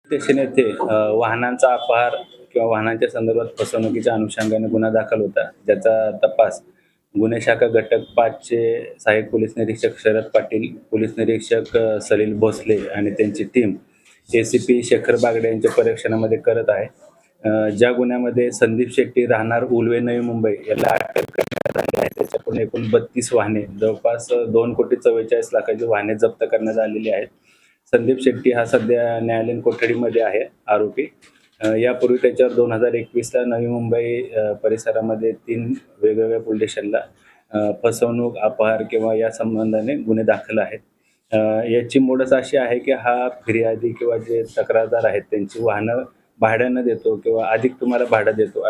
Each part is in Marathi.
स्टेशन येथे वाहनांचा अपहार किंवा वाहनांच्या संदर्भात फसवणुकीच्या अनुषंगाने गुन्हा दाखल होता, ज्याचा तपास गुन्हे शाखा घटक 5 चे सहाय्यक पोलीस निरीक्षक शरद पाटील, पोलीस निरीक्षक सलील भोसले आणि त्यांची टीम एसीपी शेखर बागडे यांच्या परीक्षणामध्ये करत आहे. ज्या गुन्ह्यामध्ये संदीप शेट्टी राहणार उलवे, नवी मुंबई याला अटक करण्यात आली आहे. त्याच्याकडून एकूण 32 वाहने, जवळपास 2,44,40,00,000ची वाहने जप्त करण्यात आलेली आहेत. संदीप शेट्टी हा सध्या न्यायालयीन कोठडीमध्ये आहे आरोपी. यापूर्वी त्याच्यावर 2021ला नवी मुंबई परिसरामध्ये 3 वेगवेगळ्या पोलीस स्टेशनला फसवणूक, अपहार किंवा या संबंधाने गुन्हे दाखल आहेत. याची मोडच अशी आहे की हा फिर्यादी किंवा जे तक्रारदार आहेत त्यांची वाहनं भाड्यानं देतो किंवा अधिक तुम्हाला भाडं देतो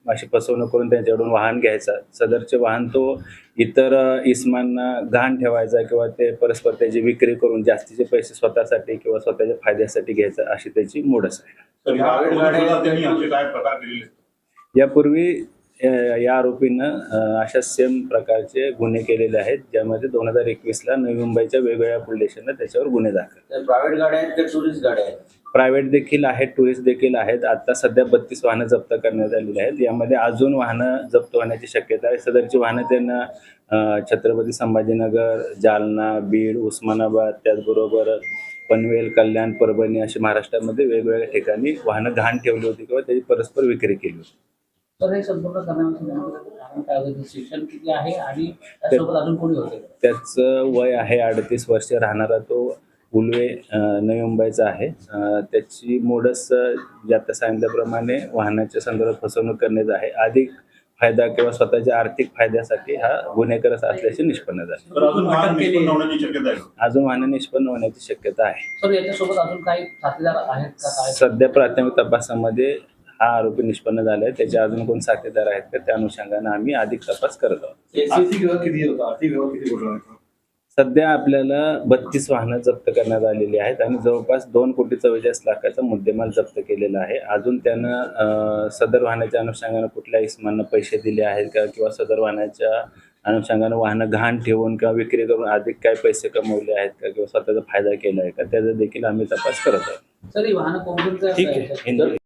अशी फसवणूक करून त्यांच्याकडून वाहन घ्यायचा. सदरचे वाहन तो इतर इसमांना गहाण ठेवायचा किंवा ते परस्पर त्याची विक्री करून जास्तीचे पैसे स्वतःसाठी किंवा स्वतःच्या फायद्यासाठी घ्यायचा, अशी त्याची मोडच आहे. यापूर्वी या आरोपीनं अशा सेम प्रकारचे गुन्हे केलेले आहेत, ज्यामध्ये 2021ला नवी मुंबईच्या वेगवेगळ्या पोलीस स्टेशनला त्याच्यावर गुन्हे दाखल. प्रायव्हेट गाड्या आहेत का टुरिस्ट गाड्या आहेत? प्रायव्हेट देखील आहेत, टुरिस्ट देखील आहेत. आता सध्या 32 वाहनं जप्त करण्यात आलेली आहेत. यामध्ये अजून वाहनं जप्त होण्याची शक्यता आहे. सदरची वाहनं त्यांना छत्रपती संभाजीनगर, जालना, बीड, उस्मानाबाद, त्याचबरोबर पनवेल, कल्याण, परभणी अशी महाराष्ट्रामध्ये वेगवेगळ्या ठिकाणी वाहनं गहाण ठेवली होती किंवा त्याची परस्पर विक्री केली होती. तर हे संपूर्ण करण्याचं शिक्षण किती आहे आणि त्यासोबत अजून कोणी होते? त्याचं वय आहे 38 वर्ष. राहणारा तो उलवे, नवी मुंबईचा आहे. त्याची मोडस ज्या सांगितल्याप्रमाणे वाहनाच्या संदर्भात फसवणूक करण्याचं आहे. अधिक फायदा किंवा स्वतःच्या आर्थिक फायद्यासाठी हा गुन्हेगार असल्याचे निष्पन्न झाले. अजून वाहनं निष्पन्न होण्याची शक्यता आहे. सर, याच्यासोबत अजून काही साथीदार आहेत का? सध्या प्राथमिक तपासामध्ये हा आरोपी निष्पन्न झाला आहे. त्याचे अजून कोण साथीदार आहेत का, त्या अनुषंगाने आम्ही अधिक तपास करत आहोत. सध्या आपल्याला 32 वाहनं जप्त करण्यात आलेली आहेत आणि जवळपास 2,44,00,000चा मुद्देमाल जप्त केलेला आहे. अजून त्यानं सदर वाहनाच्या अनुषंगाने कुठल्या इसमांना पैसे दिले आहेत का किंवा सदर वाहनाच्या अनुषंगाने वाहनं गहाण ठेवून किंवा विक्री करून अधिक काय पैसे कमवले आहेत का किंवा स्वतःचा फायदा केला आहे का, त्याचा देखील आम्ही तपास करत आहोत. सर, ही वाहनं कोणत्या? ठीक आहे.